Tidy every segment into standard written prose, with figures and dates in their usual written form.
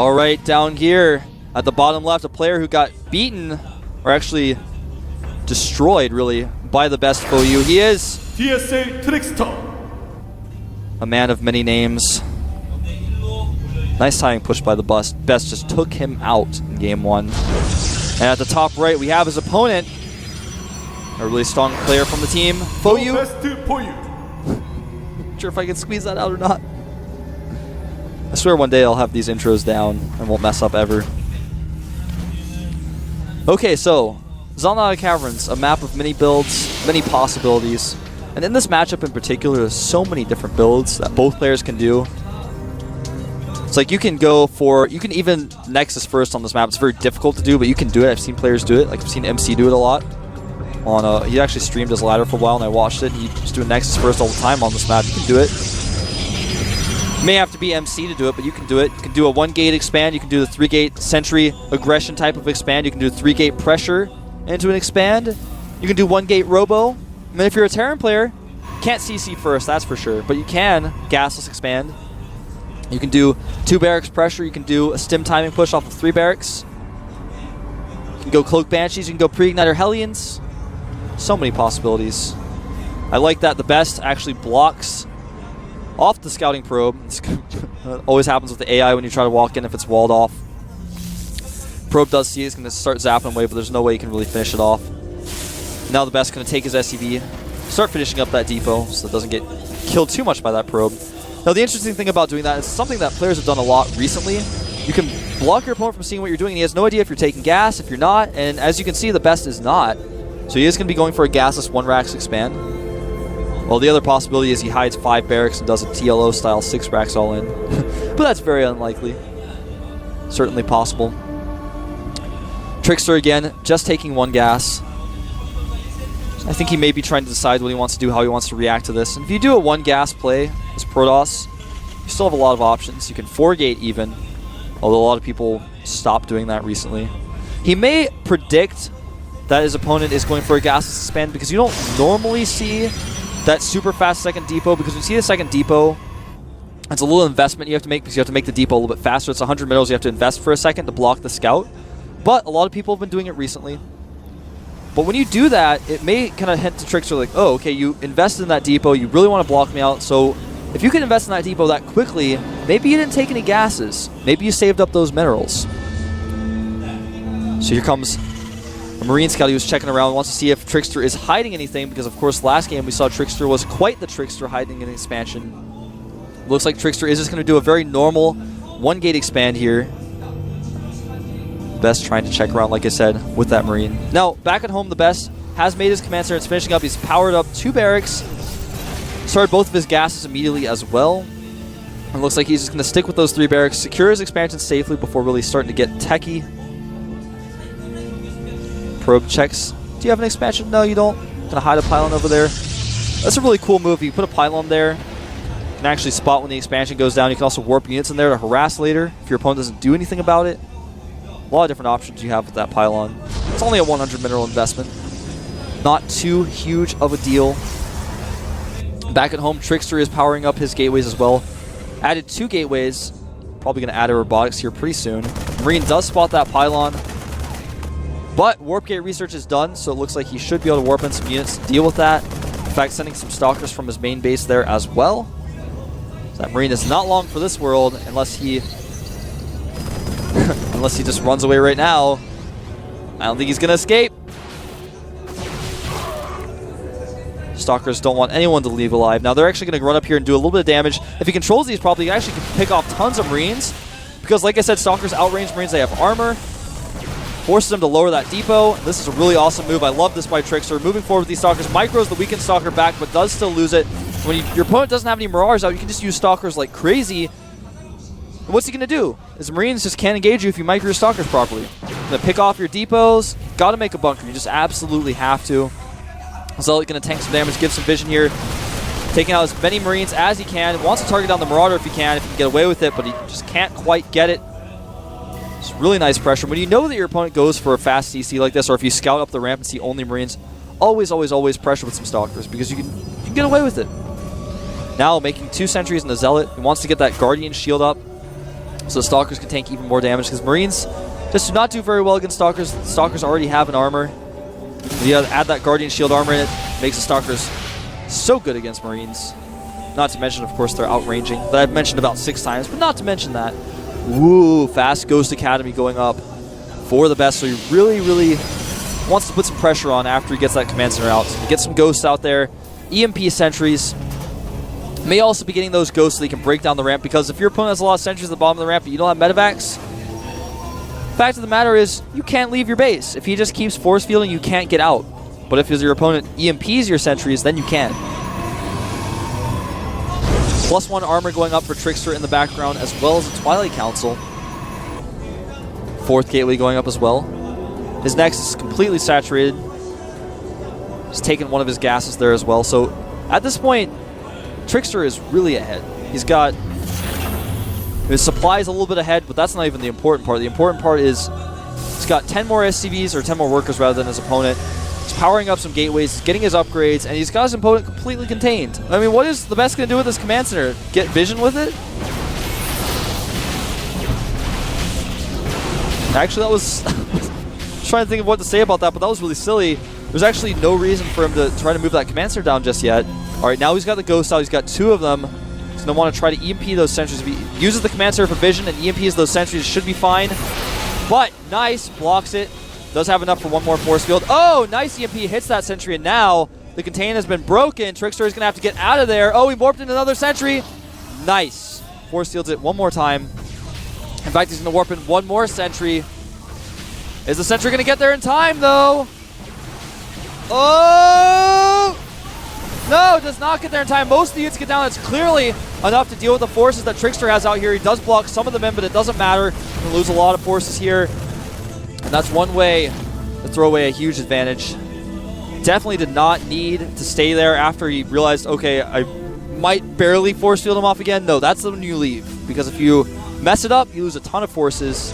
All right, down here at the bottom left, a player who got beaten, or actually destroyed, really, by the best FOU. He is TricKsteR. a man of many names. Nice timing push by the best. Best just took him out in game 1. And at the top right, we have his opponent, a really strong player from the team, FOU. Not sure if I can squeeze that out or not. I swear one day I'll have these intros down and won't mess up ever. Okay, so Zalnada Caverns, a map of many builds, many possibilities. And in this matchup in particular, there's so many different builds that both players can do. It's like you can go for, you can even Nexus first on this map. It's very difficult to do, but you can do it. I've seen players do it. Like I've seen MC do it a lot. He actually streamed his ladder for a while and I watched it. He was doing Nexus first all the time on this map. You can do it. You may have to be MC to do it, but you can do it. You can do a 1-gate expand. You can do the 3-gate sentry aggression type of expand. You can do 3-gate pressure into an expand. You can do 1-gate robo. I mean, if you're a Terran player, you can't CC first, that's for sure, but you can gasless expand. You can do 2 barracks pressure. You can do a stim timing push off of 3 barracks. You can go cloak banshees. You can go pre-igniter hellions. So many possibilities. I like that the best actually blocks off the scouting probe. It always happens with the AI when you try to walk in if it's walled off. Probe does see it's going to start zapping away, but there's no way you can really finish it off. Now the best going to take his SCV, start finishing up that depot so it doesn't get killed too much by that probe. Now the interesting thing about doing that is something that players have done a lot recently. You can block your opponent from seeing what you're doing, and he has no idea if you're taking gas, if you're not, and as you can see, the best is not. So he is going to be going for a gasless 1-racks expand. Well, the other possibility is he hides 5 barracks and does a TLO style 6 racks all in. But that's very unlikely. Certainly possible. TricKsteR again, just taking 1 gas. I think he may be trying to decide what he wants to do, how he wants to react to this. And if you do a 1 gas play as Protoss, you still have a lot of options. You can 4-gate even, although a lot of people stopped doing that recently. He may predict that his opponent is going for a gasless expand because you don't normally see that super fast second depot, because when you see the second depot, it's a little investment you have to make because you have to make the depot a little bit faster. It's 100 minerals you have to invest for a second to block the scout. But a lot of people have been doing it recently. But when you do that, it may kind of hint to TricKsteR like, oh, okay, you invested in that depot, you really want to block me out, so if you can invest in that depot that quickly, maybe you didn't take any gases. Maybe you saved up those minerals. So here comes a Marine Scout. He was checking around, wants to see if TricKsteR is hiding anything, because of course last game we saw TricKsteR was quite the TricKsteR hiding an expansion. Looks like TricKsteR is just going to do a very normal 1-gate expand here. Best trying to check around, like I said, with that Marine. Now, back at home, the best has made his command center. It's finishing up. He's powered up 2 barracks. Started both of his gases immediately as well. And looks like he's just going to stick with those 3 barracks, secure his expansion safely before really starting to get techie. Probe checks. Do you have an expansion? No, you don't. Going to hide a pylon over there. That's a really cool move. You put a pylon there, you can actually spot when the expansion goes down. You can also warp units in there to harass later if your opponent doesn't do anything about it. A lot of different options you have with that pylon. It's only a 100 mineral investment. Not too huge of a deal. Back at home, TricKsteR is powering up his gateways as well. Added 2 gateways. Probably going to add a robotics here pretty soon. Marine does spot that pylon. But warp gate research is done, so it looks like he should be able to warp in some units to deal with that. In fact, sending some stalkers from his main base there as well. So that Marine is not long for this world unless he unless he just runs away right now. I don't think he's going to escape. Stalkers don't want anyone to leave alive. Now they're actually going to run up here and do a little bit of damage. If he controls these properly, he actually can pick off tons of Marines. Because like I said, Stalkers outrange Marines. They have armor. Forces them to lower that depot. This is a really awesome move. I love this by TricKsteR. Moving forward with these Stalkers. Micros the weakened Stalker back, but does still lose it. When your opponent doesn't have any Marauders out, you can just use Stalkers like crazy. And what's he going to do? His Marines just can't engage you if you micro your Stalkers properly. Going to pick off your depots. Got to make a bunker. You just absolutely have to. Zealot going to tank some damage, give some vision here. Taking out as many Marines as he can. Wants to target down the Marauder if he can get away with it, but he just can't quite get it. It's really nice pressure. When you know that your opponent goes for a fast CC like this, or if you scout up the ramp and see only Marines, always, always, always pressure with some Stalkers, because you can get away with it. Now making 2 sentries in the Zealot. He wants to get that Guardian shield up. so Stalkers can tank even more damage, because Marines just do not do very well against Stalkers. Stalkers already have an armor. You add that Guardian Shield armor in it, makes the Stalkers so good against Marines. Not to mention, of course, their outranging that I've mentioned about 6 times, but not to mention that. Ooh, fast Ghost Academy going up for the best, so he really, really wants to put some pressure on after he gets that command center out. He gets some ghosts out there, EMP sentries. May also be getting those ghosts so they can break down the ramp, because if your opponent has a lot of sentries at the bottom of the ramp but you don't have medevacs, fact of the matter is you can't leave your base. If he just keeps force fielding, you can't get out. But if your opponent EMPs your sentries, then you can. +1 armor going up for TricKsteR in the background, as well as the Twilight Council. 4th gateway going up as well. His Nexus is completely saturated. He's taken one of his gases there as well. So at this point, TricKsteR is really ahead. He's got his supplies a little bit ahead, but that's not even the important part. The important part is he's got 10 more SCVs, or 10 more workers rather than his opponent. He's powering up some gateways, he's getting his upgrades, and he's got his opponent completely contained. I mean, what is the best going to do with this command center? Get vision with it? Actually, that was... I was trying to think of what to say about that, but that was really silly. There's actually no reason for him to try to move that command center down just yet. Alright, now he's got the ghost out, he's got 2 of them. He's going to want to try to EMP those sentries. If he uses the command center for vision and EMPs those sentries, should be fine. But, nice, blocks it. Does have enough for 1 more force field. Oh, nice EMP, hits that sentry, and now the contain has been broken. TricKsteR is going to have to get out of there. Oh, he warped into another sentry. Nice. Force fields it 1 more time. In fact, he's going to warp in 1 more sentry. Is the sentry going to get there in time, though? Oh! No, does not get there in time. Most of the units get down. It's clearly enough to deal with the forces that TricKsteR has out here. He does block some of them in, but it doesn't matter. He's going to lose a lot of forces here. And that's one way to throw away a huge advantage. Definitely did not need to stay there after he realized, okay, I might barely force field him off again. No, that's when you leave. Because if you mess it up, you lose a ton of forces.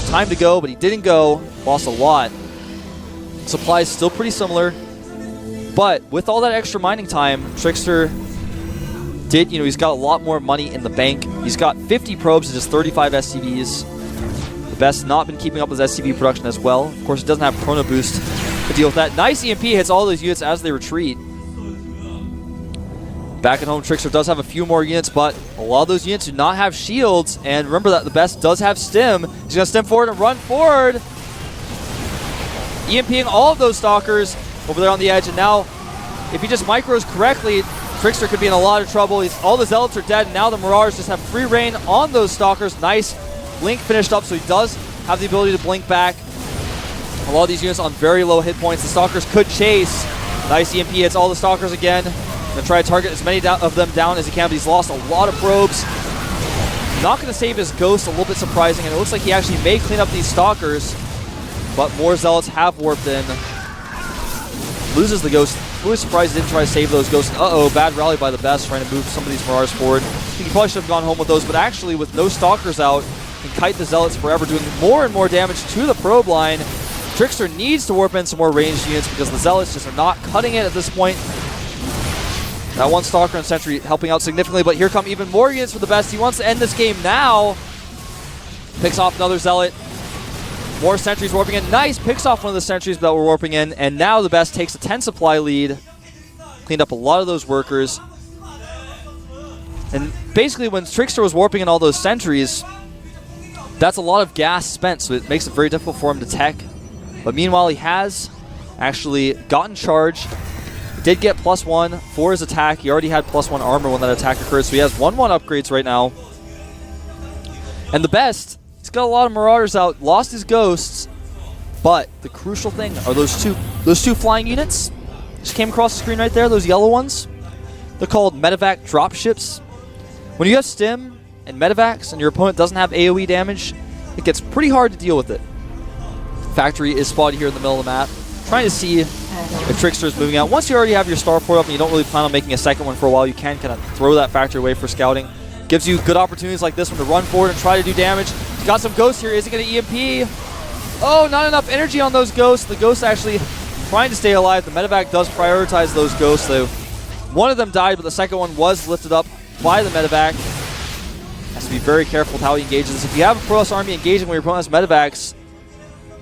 Time to go, but he didn't go. Lost a lot. Supply is still pretty similar. But with all that extra mining time, TricKsteR did, he's got a lot more money in the bank. He's got 50 probes and just 35 SCVs. TheBest not been keeping up with SCV production as well. Of course, it doesn't have Chrono Boost to deal with that. Nice EMP hits all those units as they retreat. Back at home, TricKsteR does have a few more units, but a lot of those units do not have shields. And remember that TheBest does have stim. He's going to stim forward and run forward. EMPing all of those Stalkers over there on the edge. And now, if he just micros correctly, TricKsteR could be in a lot of trouble. All the Zealots are dead, and now the Marauders just have free reign on those Stalkers. Nice. Blink finished up, so he does have the ability to blink back. A lot of these units on very low hit points. The Stalkers could chase. Nice EMP hits all the Stalkers again. Going to try to target as many of them down as he can, but he's lost a lot of probes. Not going to save his Ghost, a little bit surprising, and it looks like he actually may clean up these Stalkers, but more Zealots have warped in. Loses the Ghost. Really surprised he didn't try to save those Ghosts. Uh-oh, bad rally by TheBest, trying to move some of these Marauders forward. I think he probably should have gone home with those, but actually, with no Stalkers out, can kite the Zealots forever, doing more and more damage to the probe line. TricKsteR needs to warp in some more ranged units because the Zealots just are not cutting it at this point. That 1 Stalker and Sentry helping out significantly, but here come even more units for TheBest. He wants to end this game now. Picks off another Zealot. More Sentries warping in. Nice! Picks off one of the Sentries that were warping in, and now TheBest takes a 10 supply lead. Cleaned up a lot of those workers. And basically, when TricKsteR was warping in all those Sentries, that's a lot of gas spent, so it makes it very difficult for him to tech. But meanwhile, he has actually gotten charge. He did get +1 for his attack. He already had +1 armor when that attack occurred, so he has 1/1 upgrades right now. And TheBest, he's got a lot of Marauders out, lost his Ghosts, but the crucial thing are those two flying units. Just came across the screen right there, those yellow ones. They're called medevac dropships. When you have stim and medevacs and your opponent doesn't have AoE damage, it gets pretty hard to deal with it. Factory is spotted here in the middle of the map. Trying to see if TricKsteR is moving out. Once you already have your starport up and you don't really plan on making a second one for a while, you can kind of throw that factory away for scouting. Gives you good opportunities like this one to run forward and try to do damage. He's got some Ghosts here. Is he going to EMP? Oh, not enough energy on those Ghosts. The Ghosts actually trying to stay alive. The medevac does prioritize those Ghosts, though. One of them died, but the second one was lifted up by the medevac. Has to be very careful with how he engages this. If you have a Protoss army engaging when your opponent has medevacs,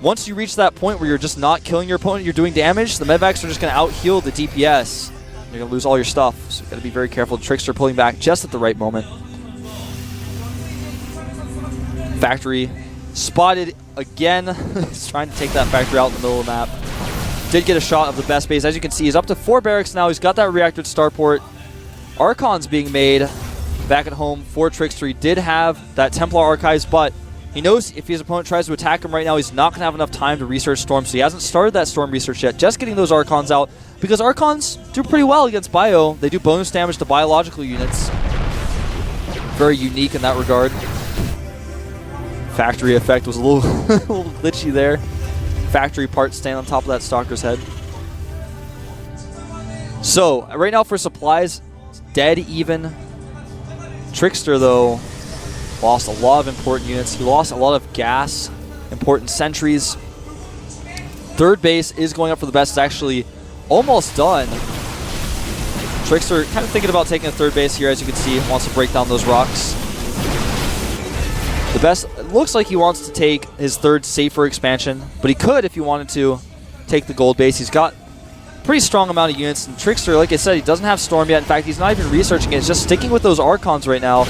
once you reach that point where you're just not killing your opponent, you're doing damage, the medevacs are just going to out-heal the DPS. You're going to lose all your stuff. So you got to be very careful. TricKsteR pulling back just at the right moment. Factory spotted again. He's trying to take that factory out in the middle of the map. Did get a shot of the best base. As you can see, he's up to 4 barracks now. He's got that reactor to starport. Archon's being made back at home for TricKsteR. He did have that Templar Archives, but he knows if his opponent tries to attack him right now, he's not going to have enough time to research Storm, so he hasn't started that Storm research yet. Just getting those Archons out, because Archons do pretty well against Bio. They do bonus damage to biological units. Very unique in that regard. Factory effect was a little, a little glitchy there. Factory parts staying on top of that Stalker's head. So, right now for supplies, it's dead even. TricKsteR, though, lost a lot of important units. He lost a lot of gas, important sentries. Third base is going up for the best. It's actually almost done. TricKsteR kind of thinking about taking a third base here, as you can see. Wants to break down those rocks. TheBest, it looks like he wants to take his third safer expansion, but he could, if he wanted to, take the gold base. He's got pretty strong amount of units, and TricKsteR, like I said, he doesn't have Storm yet. In fact, he's not even researching it. He's just sticking with those Archons right now.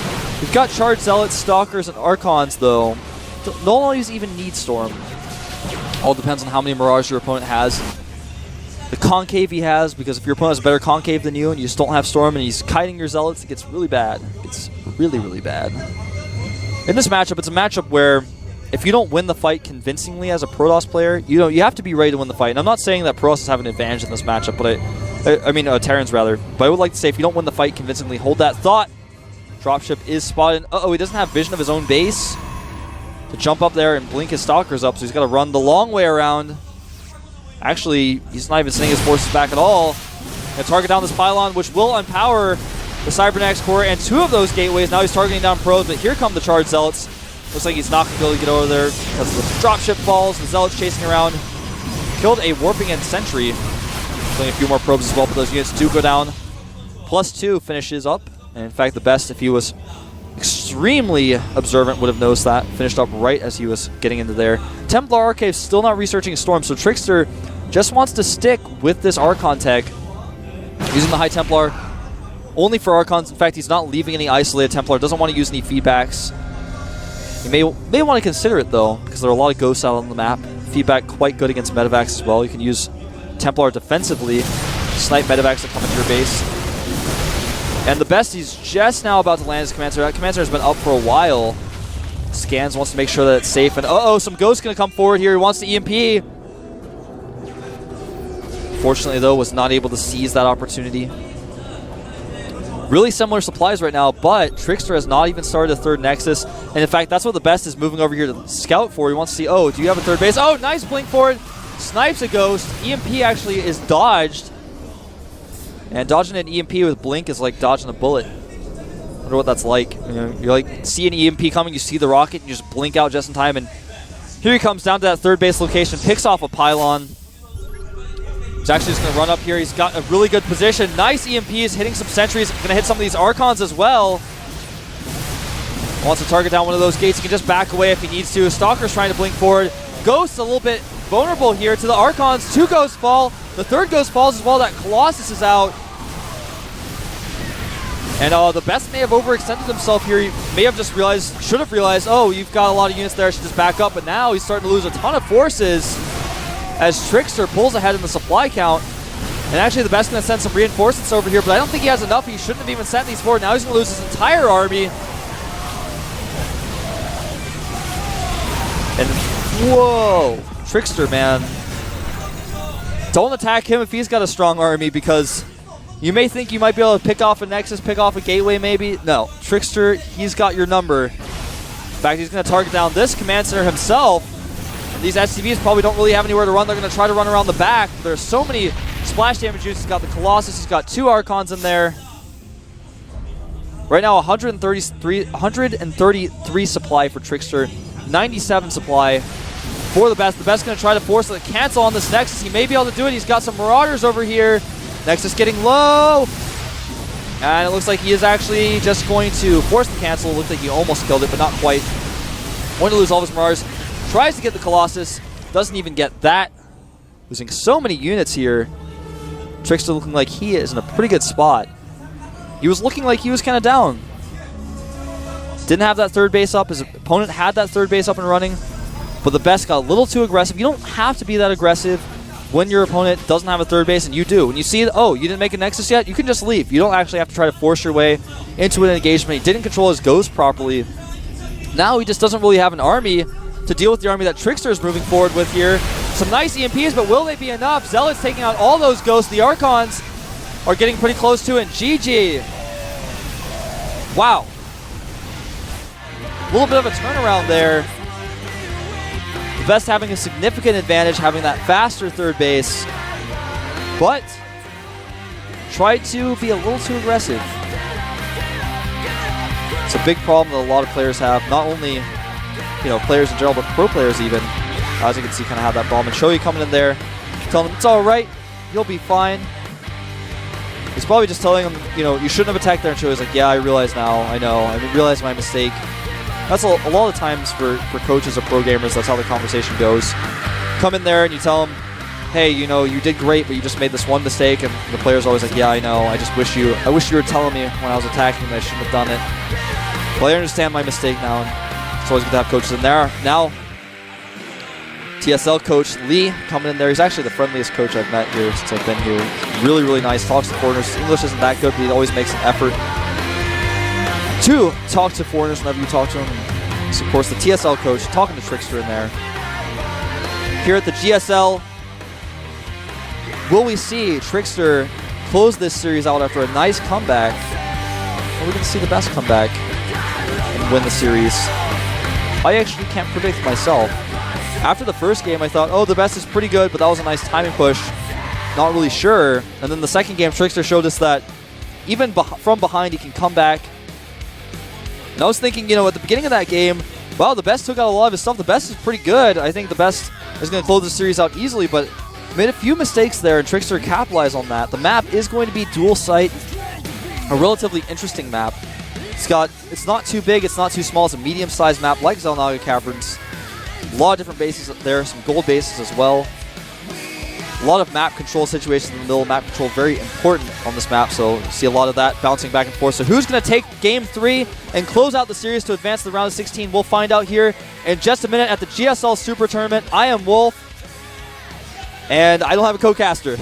We've got Charged Zealots, Stalkers, and Archons, though. Don't always even need Storm. All depends on how many Mirage your opponent has. The Concave he has, because if your opponent has a better Concave than you and you just don't have Storm and he's kiting your Zealots, it gets really bad. It's really, really bad. In this matchup, it's a matchup where if you don't win the fight convincingly as a Protoss player, you have to be ready to win the fight. And I'm not saying that Protoss have an advantage in this matchup, but I mean Terrans rather. But I would like to say if you don't win the fight convincingly, hold that thought. Dropship is spotted. Uh-oh, he doesn't have vision of his own base to jump up there and blink his Stalkers up, so he's got to run the long way around. Actually, he's not even sending his forces back at all. Gonna target down this pylon, which will unpower the Cybernetics core and 2 of those gateways. Now he's targeting down pros, but here come the Charged Zealots. Looks like he's not going to be able to get over there because the dropship falls. The Zealots chasing around. Killed a Warping End Sentry. Killing a few more probes as well, but those units do go down. +2 finishes up. And in fact, TheBest, if he was extremely observant, would have noticed that. Finished up right as he was getting into there. Templar Archive still not researching Storm, so TricKsteR just wants to stick with this Archon tech. Using the High Templar only for Archons. In fact, he's not leaving any isolated Templar. Doesn't want to use any feedbacks. You may want to consider it, though, because there are a lot of ghosts out on the map. Feedback quite good against medevacs as well. You can use Templar defensively, snipe medevacs that come into your base. And TheBest, he's just now about to land his Command Center. That Command Center has been up for a while. Scans, wants to make sure that it's safe. And uh-oh, some ghosts going to come forward here. He wants the EMP. Fortunately, though, was not able to seize that opportunity. Really similar supplies right now, but TricKsteR has not even started a third Nexus. And in fact, that's what TheBest is moving over here to scout for. He wants to see, oh, do you have a third base? Oh, nice blink forward. Snipes a ghost. EMP actually is dodged. And dodging an EMP with blink is like dodging a bullet. I wonder what that's like. You know, you're like, see an EMP coming, you see the rocket, and you just blink out just in time. And here he comes down to that third base location, picks off a pylon. He's actually just going to run up here. He's got a really good position. Nice EMPs, hitting some sentries. Going to hit some of these Archons as well. Wants to target down one of those gates. He can just back away if he needs to. Stalker's trying to blink forward. Ghost a little bit vulnerable here to the Archons. 2 ghosts fall. The third ghost falls as well. That Colossus is out. And TheBest may have overextended himself here. He may have just realized, should have realized, oh, you've got a lot of units there. I should just back up. But now he's starting to lose a ton of forces as TricKsteR pulls ahead in the supply count. And actually, TheBest going to send some reinforcements over here, but I don't think he has enough. He shouldn't have even sent these forward. Now he's going to lose his entire army. And whoa, TricKsteR, man. Don't attack him if he's got a strong army, because you may think you might be able to pick off a Nexus, pick off a Gateway maybe. No, TricKsteR, he's got your number. In fact, he's going to target down this Command Center himself. And these SCVs probably don't really have anywhere to run. They're going to try to run around the back. There's so many splash damage units. He's got the Colossus. He's got 2 Archons in there. Right now, 133 supply for TricKsteR. 97 supply for TheBest. TheBest going to try to force the cancel on this Nexus. He may be able to do it. He's got some Marauders over here. Nexus getting low. And it looks like he is actually just going to force the cancel. It looks like he almost killed it, but not quite. Going to lose all of his Mars. Tries to get the Colossus. Doesn't even get that. Losing so many units here. TricKsteR looking like he is in a pretty good spot. He was looking like he was kind of down. Didn't have that third base up. His opponent had that third base up and running. But TheBest got a little too aggressive. You don't have to be that aggressive when your opponent doesn't have a third base, and you do. When you see, oh, you didn't make a Nexus yet, you can just leave. You don't actually have to try to force your way into an engagement. He didn't control his Ghost properly. Now he just doesn't really have an army to deal with the army that TricKsteR is moving forward with here. Some nice EMPs, but will they be enough? Zealot's taking out all those Ghosts. The Archons are getting pretty close to it. GG. Wow. A little bit of a turnaround there. TheBest having a significant advantage, having that faster third base, but tried to be a little too aggressive. It's a big problem that a lot of players have, not only players in general, but pro players even. As you can see, kind of have that problem. And Shoei coming in there, telling him it's all right, you'll be fine. He's probably just telling him, you shouldn't have attacked there. And Shoei's like, yeah, I realize now. I know. I realize my mistake. That's a lot of times for coaches or pro gamers, that's how the conversation goes. Come in there and you tell them, hey, you did great, but you just made this one mistake. And the player's always like, yeah, I know. I wish you were telling me when I was attacking that I shouldn't have done it. Well, I understand my mistake now. And it's always good to have coaches in there. Now, TSL coach Lee coming in there. He's actually the friendliest coach I've met here since I've been here. Really, really nice. Talks to foreigners. English isn't that good, but he always makes an effort to talk to foreigners whenever you talk to him. And so, of course, the TSL coach talking to TricKsteR in there. Here at the GSL, will we see TricKsteR close this series out after a nice comeback? Or are we going to see TheBest come back and win the series? I actually can't predict myself. After the first game, I thought, oh, TheBest is pretty good, but that was a nice timing push. Not really sure. And then the second game, TricKsteR showed us that even from behind, he can come back. And I was thinking, at the beginning of that game, wow, TheBest took out a lot of his stuff. TheBest is pretty good. I think TheBest is going to close the series out easily, but made a few mistakes there, and TricKsteR capitalized on that. The map is going to be dual site, a relatively interesting map. It's not too big, it's not too small. It's a medium-sized map like Xel'Naga Caverns. A lot of different bases there, some gold bases as well. A lot of map control situations in the middle. Map control very important on this map, so you see a lot of that bouncing back and forth. So who's going to take Game 3 and close out the series to advance to the round of 16? We'll find out here in just a minute at the GSL Super Tournament. I am Wolf, and I don't have a co-caster.